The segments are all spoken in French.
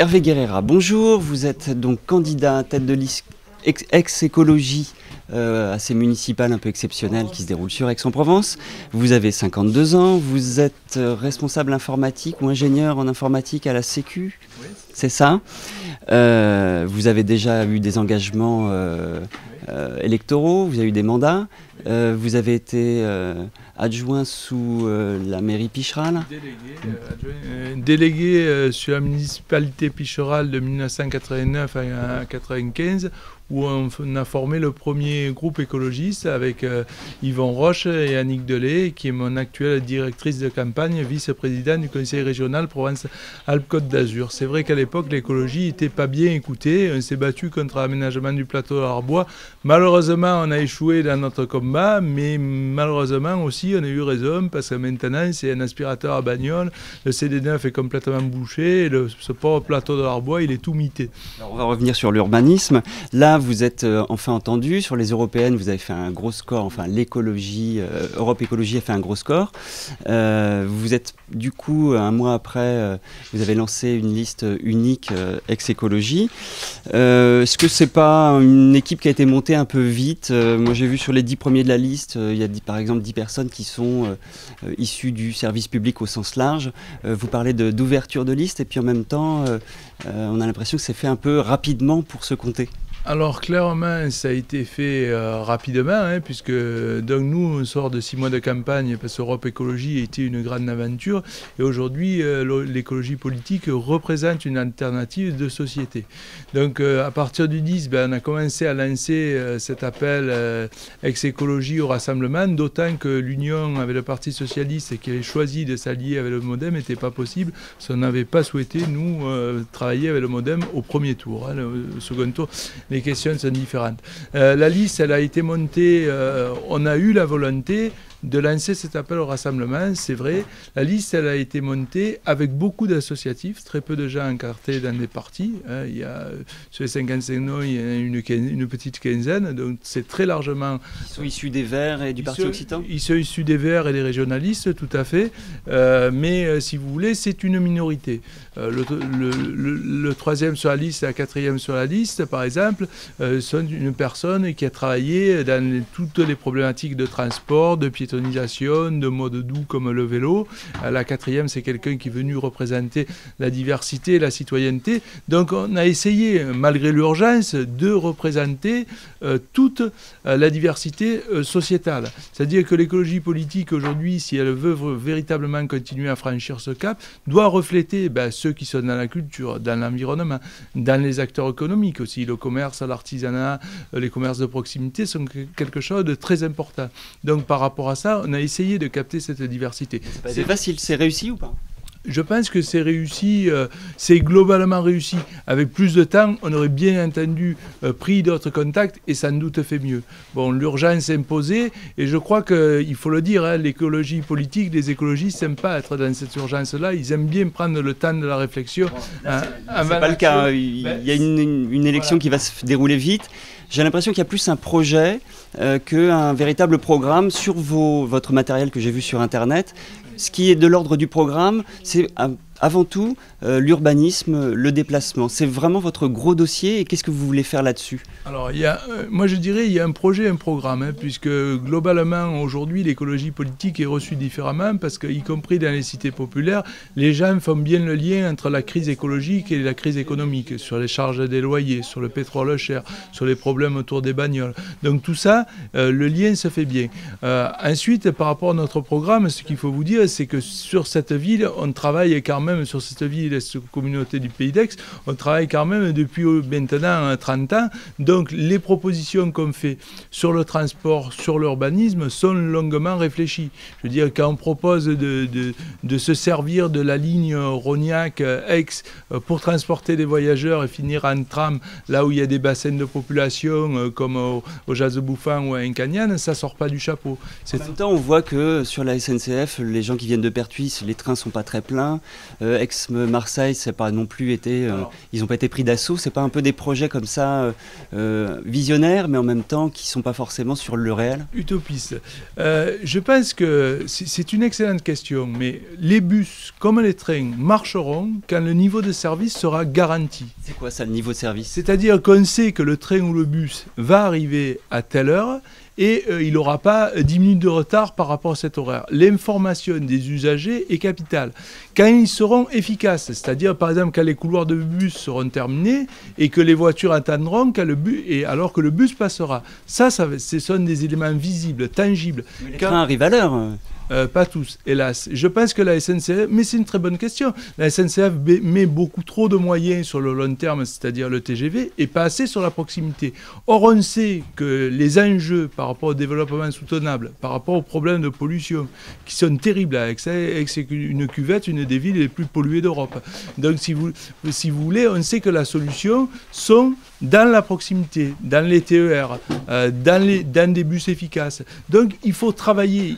Hervé Guerrera, bonjour, vous êtes donc candidat à tête de liste ex-écologie à ces municipales un peu exceptionnelles qui se déroulent sur Aix-en-Provence. Vous avez 52 ans, vous êtes responsable informatique ou ingénieur en informatique à la Sécu, oui. C'est ça. Vous avez déjà eu des engagements électoraux, vous avez eu des mandats, vous avez été adjoint sous la mairie Picheral. Délégué sur la municipalité Picheral de 1989 à 1995, où on a formé le premier groupe écologiste avec Yvon Roche et Annick Delay, qui est mon actuelle directrice de campagne, vice-présidente du conseil régional Provence-Alpes-Côte d'Azur. C'est vrai qu'à l'époque, l'écologie n'était pas bien écoutée. On s'est battu contre l'aménagement du plateau de l'Arbois. Malheureusement, on a échoué dans notre combat, mais malheureusement aussi, on a eu raison, parce que maintenant, c'est un aspirateur à bagnole. Le CD9 est complètement bouché, et ce pauvre plateau de l'Arbois, il est tout mité. Alors, on va revenir sur l'urbanisme. Là, vous êtes enfin entendu. Sur les européennes, vous avez fait un gros score. Enfin, l'écologie, Europe Écologie a fait un gros score. Vous êtes, du coup, un mois après, vous avez lancé une liste unique ex-écologie. Est-ce que c'est pas une équipe qui a été montée un peu vite? Moi, j'ai vu sur les 10 premiers de la liste, il y a par exemple 10 personnes qui sont issues du service public au sens large. Vous parlez d'ouverture de liste et puis en même temps, on a l'impression que c'est fait un peu rapidement pour se compter. Alors clairement, ça a été fait rapidement, puisque donc nous, on sort de 6 mois de campagne, parce qu'Europe Écologie a été une grande aventure, et aujourd'hui, l'écologie politique représente une alternative de société. Donc à partir du 10, on a commencé à lancer cet appel ex-écologie au rassemblement, d'autant que l'union avec le Parti Socialiste, qui avait choisi de s'allier avec le MoDem, n'était pas possible, parce qu'on n'avait pas souhaité, nous, travailler avec le MoDem au premier tour. Le second tour, les questions sont différentes. La liste, elle a été montée, on a eu la volonté de lancer cet appel au rassemblement, c'est vrai. La liste, elle a été montée avec beaucoup d'associatifs, très peu de gens encartés dans des partis. Il y a, sur les 55 noms, il y a une petite quinzaine, donc c'est très largement... Ils sont issus des Verts et du Parti Occitan ? Ils sont issus des Verts et des régionalistes, tout à fait. Mais si vous voulez, c'est une minorité. Le troisième sur la liste et la quatrième sur la liste, par exemple, sont une personne qui a travaillé dans toutes les problématiques de transport, de piétonisation, de mode doux comme le vélo. La quatrième, c'est quelqu'un qui est venu représenter la diversité et la citoyenneté. Donc on a essayé, malgré l'urgence, de représenter toute la diversité sociétale. C'est-à-dire que l'écologie politique aujourd'hui, si elle veut véritablement continuer à franchir ce cap, doit refléter ceux qui sont dans la culture, dans l'environnement, dans les acteurs économiques aussi. Le commerce, l'artisanat, les commerces de proximité sont quelque chose de très important. Donc par rapport à ça, on a essayé de capter cette diversité. C'est facile, c'est réussi ou pas ? Je pense que c'est réussi, c'est globalement réussi. Avec plus de temps, on aurait bien entendu pris d'autres contacts et sans doute fait mieux. Bon, l'urgence est imposée et je crois qu'il faut le dire, l'écologie politique, les écologistes n'aiment pas être dans cette urgence-là. Ils aiment bien prendre le temps de la réflexion. Bon, c'est pas le cas. Il y a une élection qui va se dérouler vite. J'ai l'impression qu'il y a plus un projet qu'un véritable programme sur votre matériel que j'ai vu sur Internet. Ce qui est de l'ordre du programme, c'est avant tout l'urbanisme, le déplacement. C'est vraiment votre gros dossier et qu'est-ce que vous voulez faire là-dessus ? Alors, moi je dirais il y a un projet, un programme, puisque globalement aujourd'hui l'écologie politique est reçue différemment parce qu'y compris dans les cités populaires, les gens font bien le lien entre la crise écologique et la crise économique, sur les charges des loyers, sur le pétrole cher, sur les problèmes autour des bagnoles. Donc tout ça, le lien se fait bien. Ensuite, par rapport à notre programme, ce qu'il faut vous dire, c'est que sur cette ville, on travaille quand même sur cette ville et cette communauté du Pays d'Aix, on travaille quand même depuis maintenant 30 ans. Donc les propositions qu'on fait sur le transport, sur l'urbanisme sont longuement réfléchies. Je veux dire, quand on propose de se servir de la ligne Rognac-Aix pour transporter des voyageurs et finir en tram là où il y a des bassins de population comme au Jazz Bouffant ou à Encagnan, ça ne sort pas du chapeau. En même temps, on voit que sur la SNCF, les gens qui viennent de Pertuis, les trains ne sont pas très pleins. Aix-Marseille, ça n'a pas non plus été, ils n'ont pas été pris d'assaut. C'est pas un peu des projets comme ça, visionnaires, mais en même temps qui sont pas forcément sur le réel? Utopiste. Je pense que c'est une excellente question, mais les bus comme les trains marcheront quand le niveau de service sera garanti. C'est quoi ça, le niveau de service? C'est-à-dire qu'on sait que le train ou le bus va arriver à telle heure et il n'aura pas 10 minutes de retard par rapport à cet horaire. L'information des usagers est capitale. Quand ils seront efficaces, c'est-à-dire par exemple quand les couloirs de bus seront terminés et que les voitures attendront quand alors que le bus passera. Ça, ce sont des éléments visibles, tangibles. Mais les trains arrivent à l'heure. Pas tous, hélas. Je pense que la SNCF, mais c'est une très bonne question, la SNCF met beaucoup trop de moyens sur le long terme, c'est-à-dire le TGV, et pas assez sur la proximité. Or, on sait que les enjeux par rapport au développement soutenable, par rapport aux problèmes de pollution, qui sont terribles avec une cuvette, une des villes les plus polluées d'Europe. Donc, si vous voulez, on sait que la solution sont dans la proximité, dans les TER, dans des bus efficaces. Donc, il faut travailler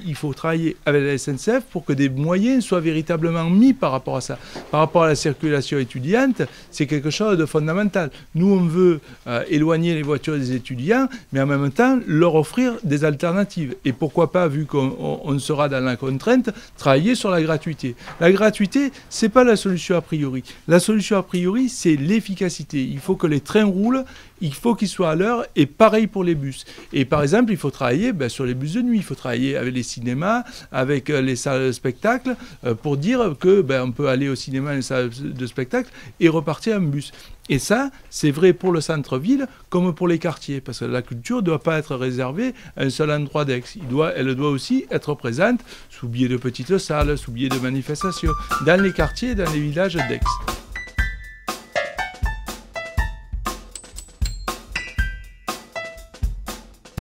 avec la SNCF pour que des moyens soient véritablement mis par rapport à ça. Par rapport à la circulation étudiante, c'est quelque chose de fondamental. Nous, on veut éloigner les voitures des étudiants, mais en même temps, leur offrir des alternatives. Et pourquoi pas, vu qu'on sera dans la contrainte, travailler sur la gratuité. La gratuité, c'est pas la solution a priori. La solution a priori, c'est l'efficacité. Il faut que les trains roulent, il faut qu'ils soient à l'heure, et pareil pour les bus. Et par exemple, il faut travailler sur les bus de nuit, il faut travailler avec les cinémas, avec les salles de spectacle, pour dire que on peut aller au cinéma, les salles de spectacle, et repartir en bus. Et ça, c'est vrai pour le centre-ville comme pour les quartiers, parce que la culture ne doit pas être réservée à un seul endroit d'Aix. Elle doit aussi être présente sous biais de petites salles, sous biais de manifestations, dans les quartiers et dans les villages d'Aix.